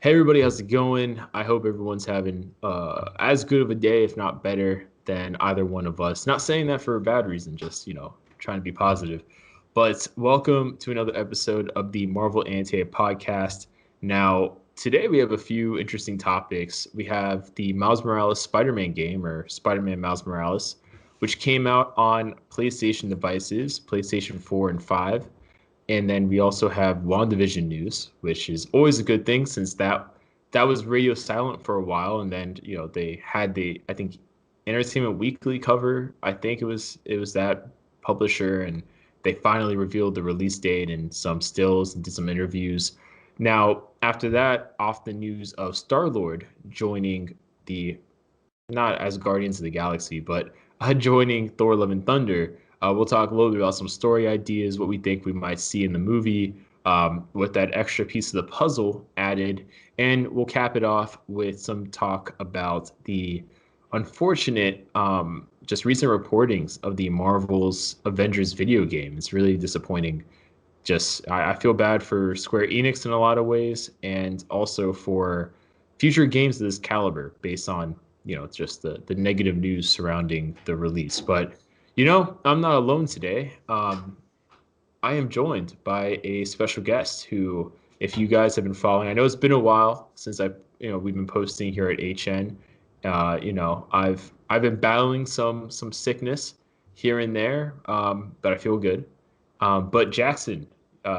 Hey everybody, how's it going? I hope everyone's having as good of a day, if not better, than either one of us. Not saying that for a bad reason, just trying to be positive. But welcome to another episode of the Marvel Annotated podcast. Now, today we have a few interesting topics. We have the Miles Morales Spider-Man game, or Spider-Man Miles Morales, which came out on PlayStation devices, PlayStation 4 and 5. And then we also have WandaVision news, which is always a good thing since that was radio silent for a while, and then they had the I think Entertainment Weekly cover. I think it was that publisher, and they finally revealed the release date and some stills and did some interviews. Now after that, off the news of Star-Lord joining the not as Guardians of the Galaxy, but joining Thor: Love and Thunder. We'll talk a little bit about some story ideas, what we think we might see in the movie, with that extra piece of the puzzle added, and we'll cap it off with some talk about the unfortunate, just recent reportings of the Marvel's Avengers video game. It's really disappointing. Just I feel bad for Square Enix in a lot of ways, and also for future games of this caliber, based on just the negative news surrounding the release. But I'm not alone today. I am joined by a special guest who, if you guys have been following, I know it's been a while since we've been posting here at HN. I've been battling some sickness here and there, but I feel good. But Jackson,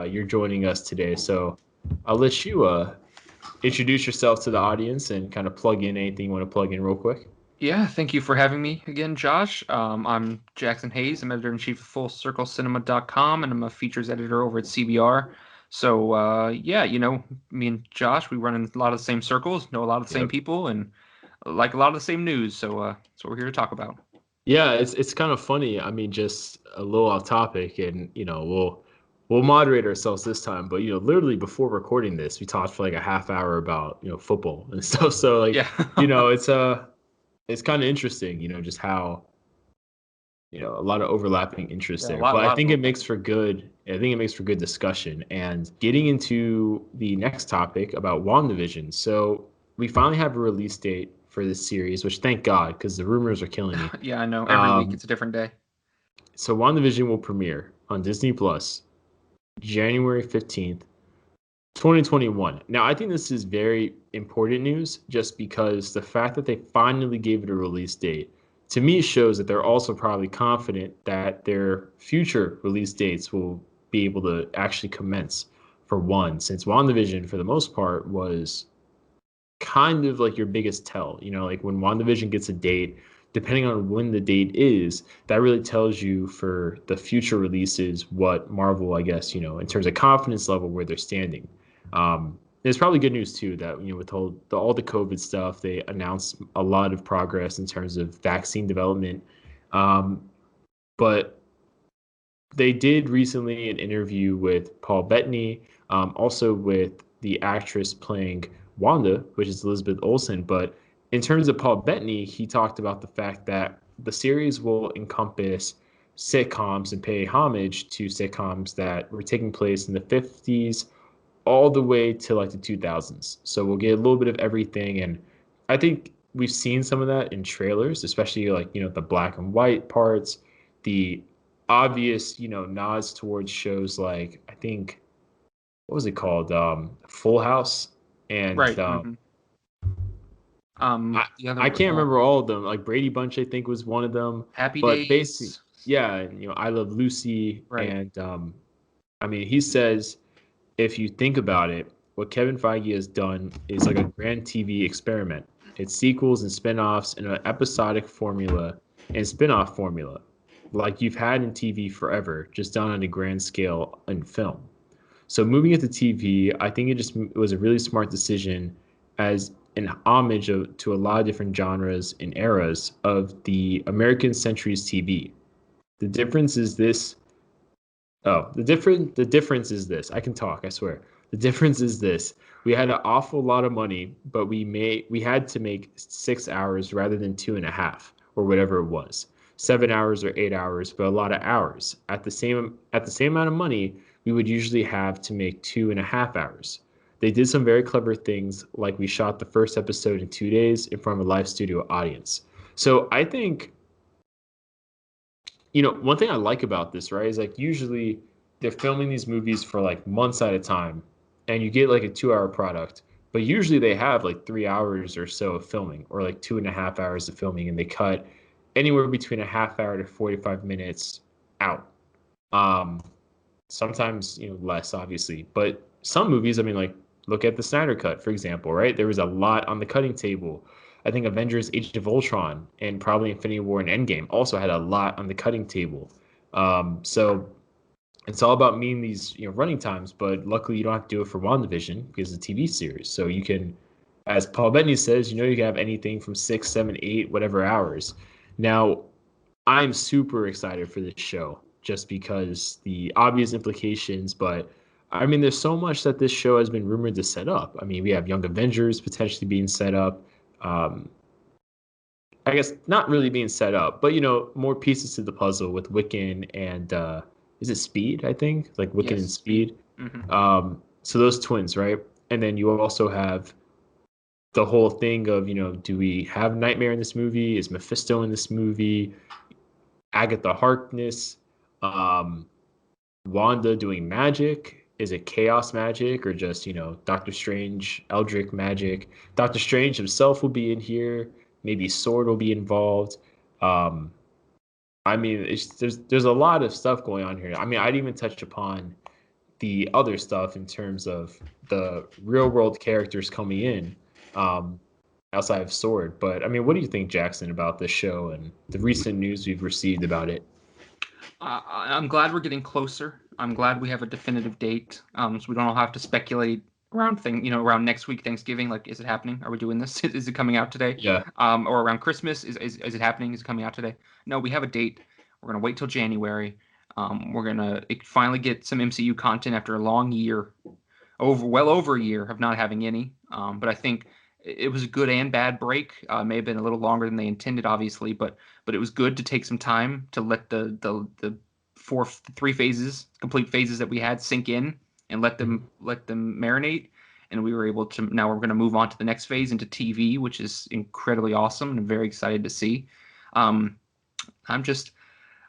you're joining us today, so I'll let you introduce yourself to the audience and kind of plug in anything you want to plug in real quick. Yeah, thank you for having me again, Josh. I'm Jackson Hayes. I'm editor-in-chief of FullCircleCinema.com, and I'm a features editor over at CBR. So, yeah, me and Josh, we run in a lot of the same circles, know a lot of the same Yep. people, and like a lot of the same news. So, that's what we're here to talk about. Yeah, it's kind of funny. I mean, just a little off topic, and we'll moderate ourselves this time. But literally before recording this, we talked for like a half hour about football and stuff. So like Yeah. it's kind of interesting, just how a lot of overlapping interests Yeah, a there. lot, a But I lot of think it makes overlapping. for good. I think it makes for good discussion. And getting into the next topic about WandaVision. So we finally have a release date for this series, which thank God, because the rumors are killing me. Yeah, I know. Every week Um, it's a different day. so WandaVision will premiere on Disney Plus January 15th, 2021. Now, I think this is very important news just because the fact that they finally gave it a release date to me shows that they're also probably confident that their future release dates will be able to actually commence for one, since WandaVision, for the most part, was kind of like your biggest tell. Like when WandaVision gets a date, depending on when the date is, that really tells you for the future releases what Marvel, I guess, in terms of confidence level, where they're standing. It's probably good news too that with all the COVID stuff, they announced a lot of progress in terms of vaccine development. Um, but they did recently an interview with Paul Bettany, also with the actress playing Wanda, which is Elizabeth Olsen. But in terms of Paul Bettany, he talked about the fact that the series will encompass sitcoms and pay homage to sitcoms that were taking place in the 50s all the way to like the 2000s. So we'll get a little bit of everything. And I think we've seen some of that in trailers, especially like, the black and white parts, the obvious, nods towards shows like, I think, what was it called? Full House. And Right. I, The other I one, can't remember all of them. Like Brady Bunch, I think, was one of them. Happy But basically, Days. yeah, and, I Love Lucy. Right. And I mean, he says, if you think about it, what Kevin Feige has done is like a grand TV experiment. It's sequels and spin-offs and an episodic formula and spin-off formula like you've had in TV forever, just done on a grand scale in film. So moving it to TV, I think it was a really smart decision as an homage to a lot of different genres and eras of the American Centuries TV. The difference is this Oh, the difference is this. I can talk, I swear. The difference is this. We had an awful lot of money, but we had to make 6 hours rather than two and a half or whatever it was. 7 hours or 8 hours, but a lot of hours. At the same amount of money, we would usually have to make 2.5 hours. they did some very clever things, like we shot the first episode in 2 days in front of a live studio audience. So I think, one thing I like about this, right, is like usually they're filming these movies for like months at a time, and you get like a 2 hour product. But usually they have like 3 hours or so of filming, or like 2.5 hours of filming, and they cut anywhere between a half hour to 45 minutes out. Um, Sometimes less, obviously, but some movies, I mean, like look at the Snyder Cut, for example, right? There was a lot on the cutting table. I think Avengers: Age of Ultron and probably Infinity War and Endgame also had a lot on the cutting table. So it's all about meeting these running times, but luckily you don't have to do it for WandaVision because it's a TV series. So you can, as Paul Bettany says, you can have anything from 6, 7, 8, whatever hours. Now, I'm super excited for this show just because the obvious implications, but I mean, there's so much that this show has been rumored to set up. I mean, we have Young Avengers potentially being set up. Um, I guess not really being set up, but more pieces to the puzzle with Wiccan and is it Speed? I think like Wiccan Yes, and Speed. Speed. Mm-hmm. So those twins, right? And then you also have the whole thing of do we have Nightmare in this movie? Is Mephisto in this movie? Agatha Harkness, um, Wanda doing magic. Is it chaos magic or just, Doctor Strange, Eldritch magic? Doctor Strange himself will be in here. Maybe Sword will be involved. Um, I mean, there's a lot of stuff going on here. I mean, I'd even touch upon the other stuff in terms of the real world characters coming in, um, outside of Sword. But I mean, what do you think, Jackson, about this show and the recent news we've received about it? I'm glad we're getting closer. I'm glad we have a definitive date, so we don't all have to speculate around next week, Thanksgiving. Like, is it happening? Are we doing this? Is it coming out today? Yeah. Or around Christmas? Is it happening? Is it coming out today? No, we have a date. We're gonna wait till January. We're gonna finally get some MCU content after a long year, well over a year of not having any. But I think it was a good and bad break. May have been a little longer than they intended, obviously, but it was good to take some time to let the three phases, complete phases that we had sink in and let them marinate. And we were able to. Now we're going to move on to the next phase into TV, which is incredibly awesome, and I'm very excited to see. Um, I'm just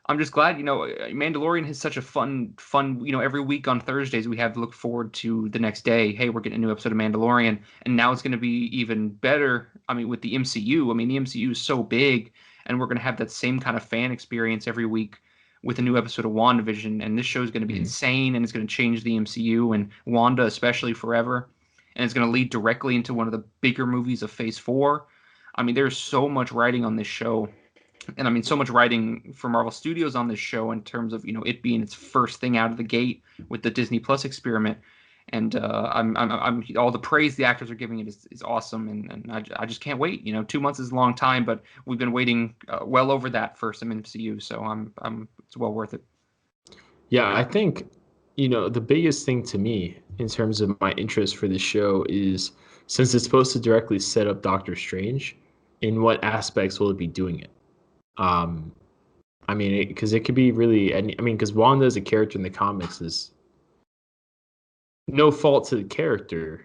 I'm just glad, Mandalorian is such a fun, every week on Thursdays we have to look forward to the next day. Hey, we're getting a new episode of Mandalorian, and now it's going to be even better. I mean, with the MCU, I mean, the MCU is so big, and we're going to have that same kind of fan experience every week with a new episode of WandaVision, and this show is going to be Mhm. insane, and it's going to change the MCU and Wanda especially forever, and it's going to lead directly into one of the bigger movies of Phase 4. I mean, there's so much writing on this show, and I mean so much writing for Marvel Studios on this show in terms of it being its first thing out of the gate with the Disney Plus experiment, and I'm all the praise the actors are giving it is awesome, and I just can't wait. 2 months is a long time, but we've been waiting well over that for some MCU, so I'm it's well worth it. Yeah, I think, the biggest thing to me in terms of my interest for this show is since it's supposed to directly set up Doctor Strange, in what aspects will it be doing it? Um, I mean, because it could be really, I mean, because Wanda as a character in the comics is no fault to the character.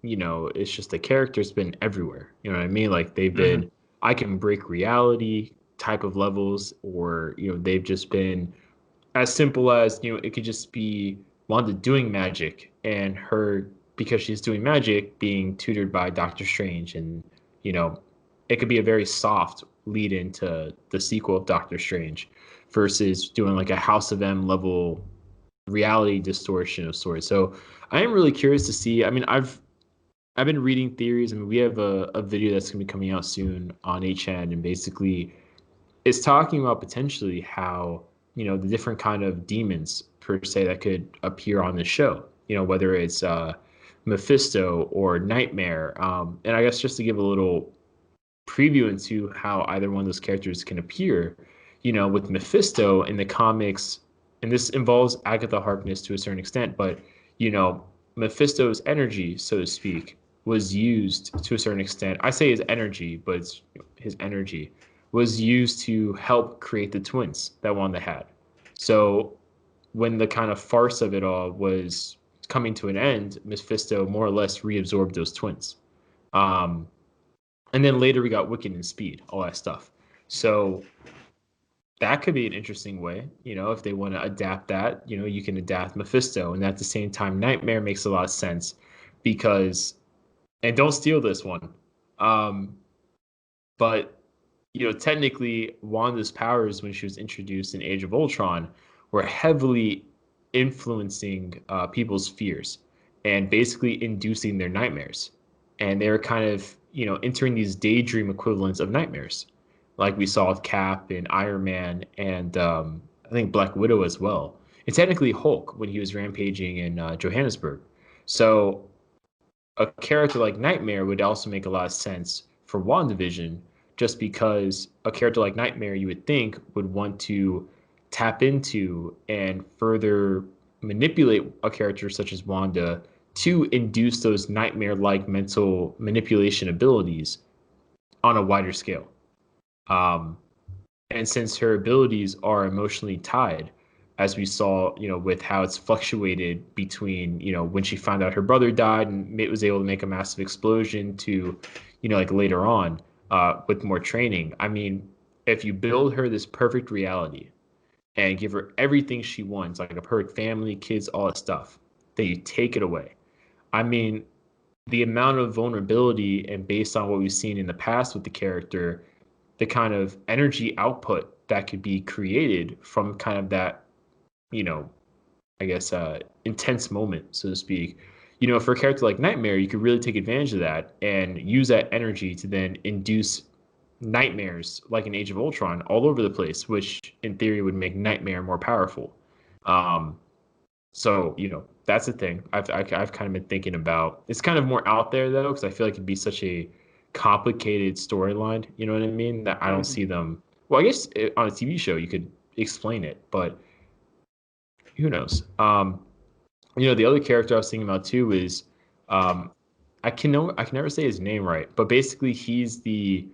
It's just the character's been everywhere. You know what I mean? Like they've Mm-hmm. been, I can break reality type of levels, or, they've just been as simple as it could just be Wanda doing magic and her, because she's doing magic, being tutored by Doctor Strange, and you know it could be a very soft lead into the sequel of Doctor Strange versus doing like a House of M level reality distortion of sorts. So I am really curious to see. I mean, I've been reading theories. I mean, we have a video that's gonna be coming out soon on HN, and basically it's talking about potentially how the different kind of demons per se that could appear on the show. Whether it's Mephisto or Nightmare. And I guess just to give a little preview into how either one of those characters can appear, with Mephisto in the comics, and this involves Agatha Harkness to a certain extent, but you know, Mephisto's energy, so to speak, was used to a certain extent. I say his energy, but it's his energy was used to help create the twins that Wanda had. So when the kind of farce of it all was coming to an end, Mephisto more or less reabsorbed those twins. Um, and then later we got Wiccan and Speed, all that stuff. So that could be an interesting way, if they want to adapt that, you can adapt Mephisto. And at the same time, Nightmare makes a lot of sense because, and don't steal this one, um, but technically, Wanda's powers when she was introduced in Age of Ultron were heavily influencing people's fears and basically inducing their nightmares. And they were kind of, entering these daydream equivalents of nightmares, like we saw with Cap and Iron Man and I think Black Widow as well. And technically Hulk when he was rampaging in Johannesburg. So a character like Nightmare would also make a lot of sense for WandaVision, just because a character like Nightmare you would think would want to tap into and further manipulate a character such as Wanda to induce those nightmare-like mental manipulation abilities on a wider scale. Um, and since her abilities are emotionally tied, as we saw, with how it's fluctuated between, when she found out her brother died and was able to make a massive explosion to, like later on, with more training. I mean, if you build her this perfect reality and give her everything she wants, like a perfect family, kids, all that stuff, then you take it away. I mean, the amount of vulnerability and based on what we've seen in the past with the character, the kind of energy output that could be created from kind of that, you know, I guess, intense moment, so to speak. For a character like Nightmare, you could really take advantage of that and use that energy to then induce nightmares like in Age of Ultron all over the place, which in theory would make Nightmare more powerful. Um, so that's the thing I've kind of been thinking about. It's kind of more out there though, because I feel like it'd be such a complicated storyline. You know what I mean? That I don't Mm-hmm. see them. Well, I guess on a TV show you could explain it, but who knows? The other character I was thinking about too is, um, I can never say his name right, but basically he's the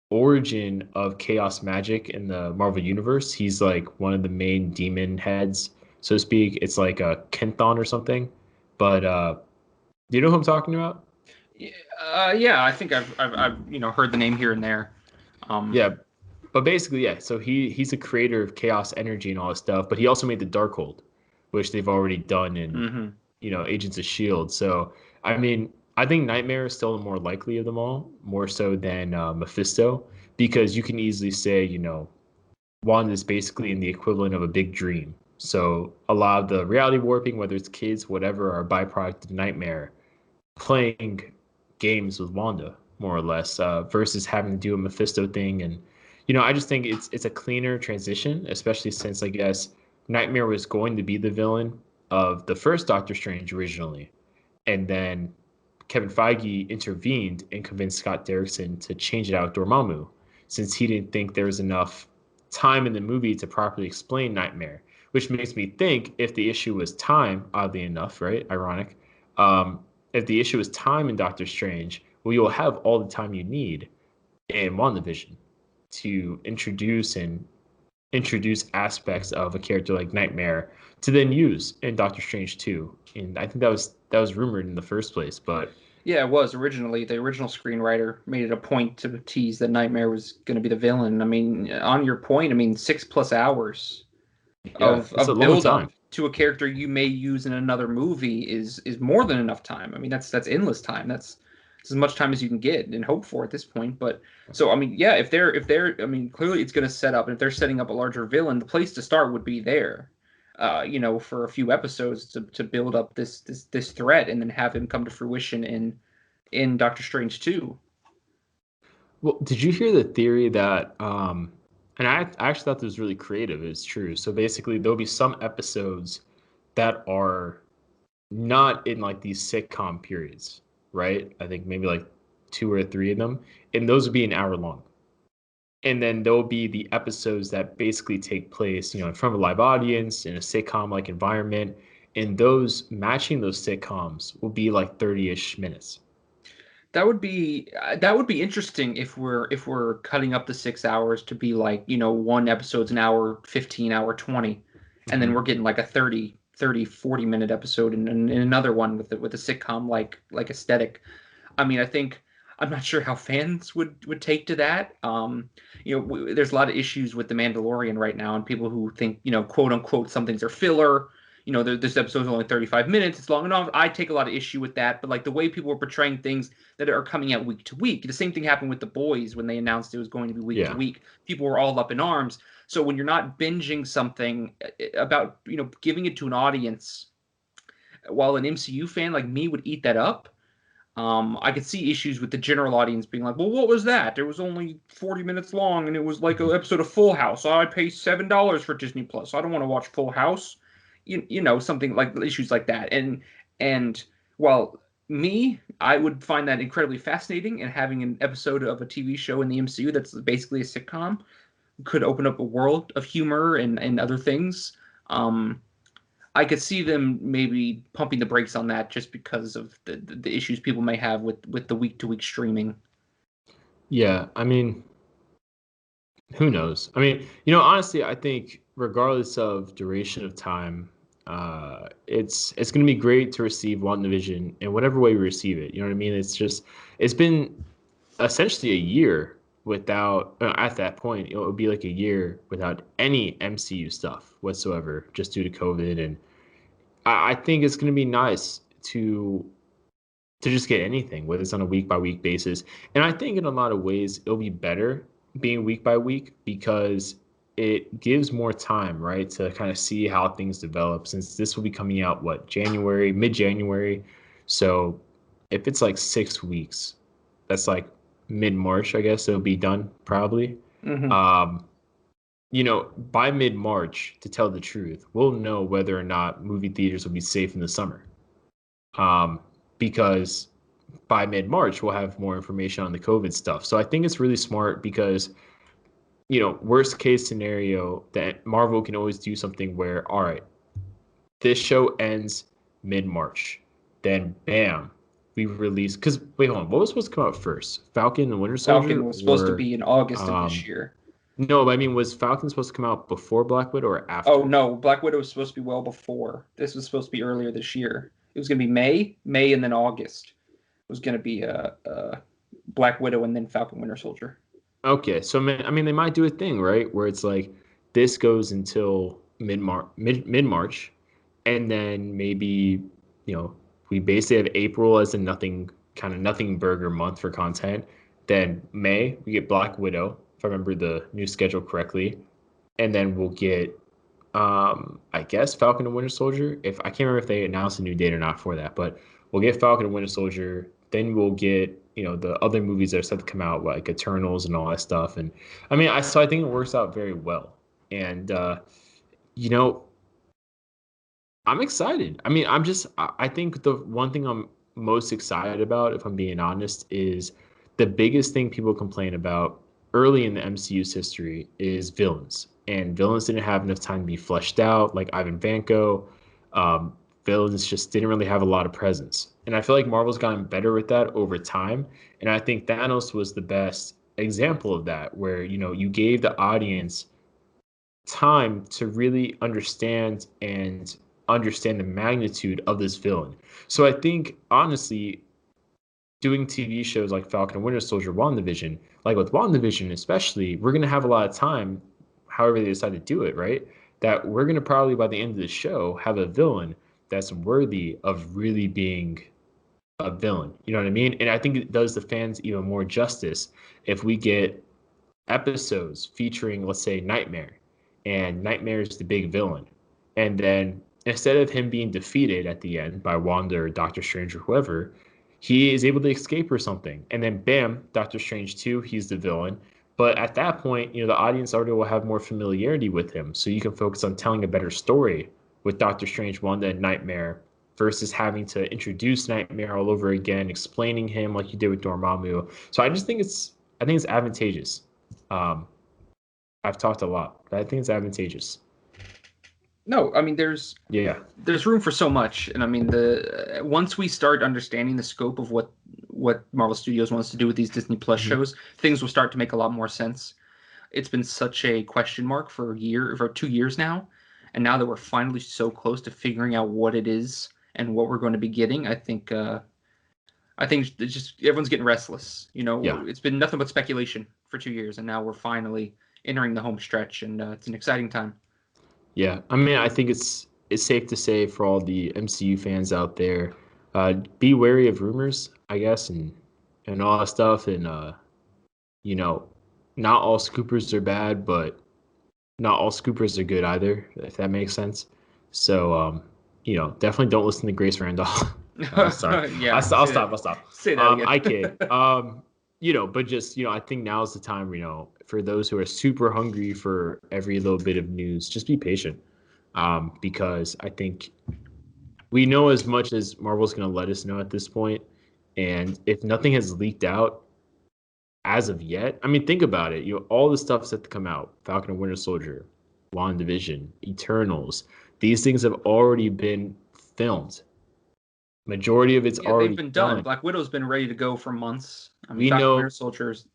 origin of chaos magic in the Marvel universe. He's like one of the main demon heads, so to speak. It's like a Kenthon or something. But do you know who I'm talking about? Yeah, I think I've heard the name here and there. Um, Yeah, but basically, yeah. So he's a creator of chaos energy and all this stuff. But he also made the Darkhold, which they've already done in mm-hmm. Agents of Shield. So I mean, I think Nightmare is still the more likely of them all, more so than Mephisto, because you can easily say Wanda is basically in the equivalent of a big dream. So a lot of the reality warping, whether it's kids, whatever, are a byproduct of Nightmare playing games with Wanda, more or less, versus having to do a Mephisto thing. And I just think it's a cleaner transition, especially since I guess Nightmare was going to be the villain of the first Doctor Strange originally, and then Kevin Feige intervened and convinced Scott Derrickson to change it out Dormammu, since he didn't think there was enough time in the movie to properly explain Nightmare. Which makes me think if the issue was time, oddly enough, right? Ironic. If the issue is time in Doctor Strange, well, you'll have all the time you need in WandaVision to introduce aspects of a character like Nightmare to then use in Doctor Strange 2. And I think that was rumored in the first place, but Yeah, it was originally. The original screenwriter made it a point to tease that Nightmare was going to be the villain. I mean, on your point, I mean, 6+ hours yeah, it's a of long build up time. to a character you may use in another movie is more than enough time. I mean, that's endless time. That's as much time as you can get and hope for at this point. But so I mean, yeah, if they're I mean, clearly it's going to set up. And if they're setting up a larger villain, the place to start would be there. For a few episodes to build up this threat and then have him come to fruition in Doctor Strange 2. Well, did you hear the theory that and I actually thought this was really creative, it's true. So basically there'll be some episodes that are not in like these sitcom periods, right? I think maybe like two or three of them, and those would be an hour long. And then there'll be the episodes that basically take place, in front of a live audience in a sitcom like environment, and those matching those sitcoms will be like 30-ish minutes. That would be interesting if we're cutting up the 6 hours to be like one episode's an hour 15, hour 20, and then Mm-hmm. we're getting like a 30 30, 40-minute episode and another one with a sitcom like aesthetic. I mean, I think I'm not sure how fans would take to that. There's a lot of issues with The Mandalorian right now, and people who think, quote unquote, some things are filler. This episode's only 35 minutes. It's long enough. I take a lot of issue with that. But like the way people are portraying things that are coming out week to week, the same thing happened with The Boys when they announced it was going to be week to Yeah. week. People were all up in arms. So when you're not binging something about, giving it to an audience, while an MCU fan like me would eat that up, I could see issues with the general audience being like, well, what was that? It was only 40 minutes long and it was like an episode of Full House. I pay $7 for Disney Plus. I don't want to watch Full House. Something like issues like that. And while I would find that incredibly fascinating, and having an episode of a TV show in the MCU that's basically a sitcom could open up a world of humor and other things. I could see them maybe pumping the brakes on that just because of the issues people may have with the week to week streaming. Yeah. I mean, who knows? I mean, honestly, I think regardless of duration of time, it's going to be great to receive WandaVision in whatever way we receive it. You know what I mean? It's been essentially a year without at that point it would be like a year without any MCU stuff whatsoever, just due to COVID. And I think it's going to be nice to just get anything, whether it's on a week by week basis. And I think in a lot of ways it'll be better being week by week because it gives more time, right, to kind of see how things develop. Since this will be coming out January, mid January. So if it's like 6 weeks, that's like mid March, I guess it'll be done probably. Mm-hmm. Um, by mid March, to tell the truth, we'll know whether or not movie theaters will be safe in the summer. Because by mid March, we'll have more information on the COVID stuff. So I think it's really smart because, worst case scenario, that Marvel can always do something where, all right, this show ends mid March. Then, bam, we release. Because, wait, hold on. What was supposed to come out first? Falcon and the Winter Falcon Soldier? was supposed to Or, be in August of this year. no, but I mean, was Falcon supposed to come out before Black Widow or Oh after? no, Black Widow was supposed to be well before. This was supposed to be earlier this year. It was going to be May, and then August. It was going to be Black Widow and then Falcon Winter Soldier. Okay, so I mean, they might do a thing, right, where it's like this goes until mid March, and then maybe we basically have April as a nothing burger month for content. Then May we get Black Widow, if I remember the new schedule correctly, and then we'll get I guess Falcon and Winter Soldier. If I can't remember if they announced a new date or not for that, but we'll get Falcon and Winter Soldier. Then we'll get the other movies that are set to come out like Eternals and all that stuff. And I mean, I think it works out very well. And you know, I'm excited. I mean, I think the one thing I'm most excited about, if I'm being honest, is the biggest thing people complain about early in the MCU's history is villains. And villains didn't have enough time to be fleshed out, like Ivan Vanko. Um, Villains just didn't really have a lot of presence. And I feel like Marvel's gotten better with that over time. And I think Thanos was the best example of that, where, you gave the audience time to really understand the magnitude of this villain. So I think honestly, doing TV shows like Falcon and Winter Soldier, WandaVision, like with WandaVision especially, we're gonna have a lot of time, however they decide to do it, right? That we're gonna probably by the end of the show have a villain that's worthy of really being a villain. You know what I mean? And I think it does the fans even more justice if we get episodes featuring, let's say, Nightmare, and Nightmare is the big villain. And then instead of him being defeated at the end by Wanda or Doctor Strange or whoever, he is able to escape or something. And then bam, Doctor Strange 2, he's the villain. But at that point, the audience already will have more familiarity with him. So you can focus on telling a better story with Doctor Strange, Wanda, and Nightmare versus having to introduce Nightmare all over again, explaining him like you did with Dormammu. So I think it's advantageous. Um, I've talked a lot, but I think it's advantageous. No, I mean Yeah. there's room for so much, and I mean the once we start understanding the scope of what Marvel Studios wants to do with these Disney Plus Mm-hmm. shows, things will start to make a lot more sense. It's been such a question mark for 2 years now, And now that we're finally so close to figuring out what it is and what we're going to be getting, I think it's just everyone's getting restless. Yeah. It's been nothing but speculation for 2 years, and now we're finally entering the home stretch, and it's an exciting time. Yeah. I mean, I think it's safe to say for all the MCU fans out there, be wary of rumors, I guess, and all that stuff. And you know, not all scoopers are bad, but not all scoopers are good either, if that makes sense. So, definitely don't listen to Grace Randolph. Sorry, Yeah, I'll stop. I'll stop. say that again. I kid. But just I think now's the time. For those who are super hungry for every little bit of news, just be patient. Because I think we know as much as Marvel's going to let us know at this point, and if nothing has leaked out as of yet, I mean, think about it. All the stuff set to come out: Falcon and Winter Soldier, WandaVision, Eternals. These things have already been filmed. Majority of it's Yeah, they've already been done. done. Black Widow's been ready to go for months. I mean, We Falcon Winter know, Soldiers,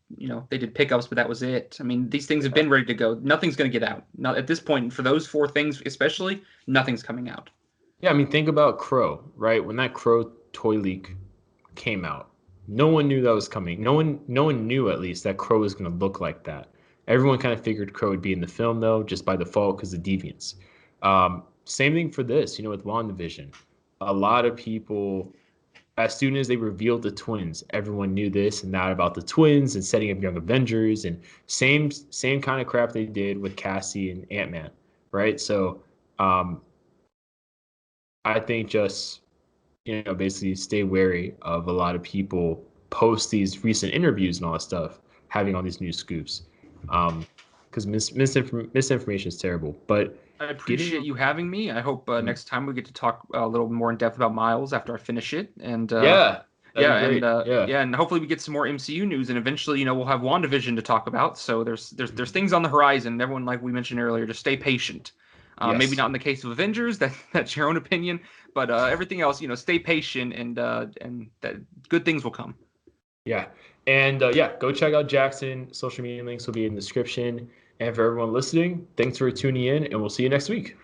they did pickups, but that was it. I mean, these things have been ready to go. Nothing's going to get out. Not at this point, for those four things especially, nothing's coming out. yeah. I mean, think about Crow, right? When that Crow toy leak came out, no one knew that was coming. No one knew at least that Crow was going to look like that. Everyone kind of figured Crow would be in the film though, just by default because of Deviants. Same thing for this, with WandaVision. A lot of people, as soon as they revealed the twins, everyone knew this and that about the twins and setting up Young Avengers and same kind of crap they did with Cassie and Ant-Man, right? So um, I think just basically stay wary of a lot of people post these recent interviews and all that stuff, having all these new scoops, because misinformation is terrible. But I getting appreciate you having me. I hope mm, next time we get to talk a little more in depth about Miles after I finish it. And yeah, that'd be yeah, and great. Yeah. yeah, and hopefully we get some more MCU news, and eventually, we'll have WandaVision to talk about. So there's things on the horizon. Everyone, like we mentioned earlier, just stay patient. Maybe Yes. not in the case of Avengers. That's your own opinion, but everything else, stay patient, and that good things will come. Yeah. And yeah, go check out Jackson. Social media links will be in the description. And for everyone listening, thanks for tuning in, and we'll see you next week.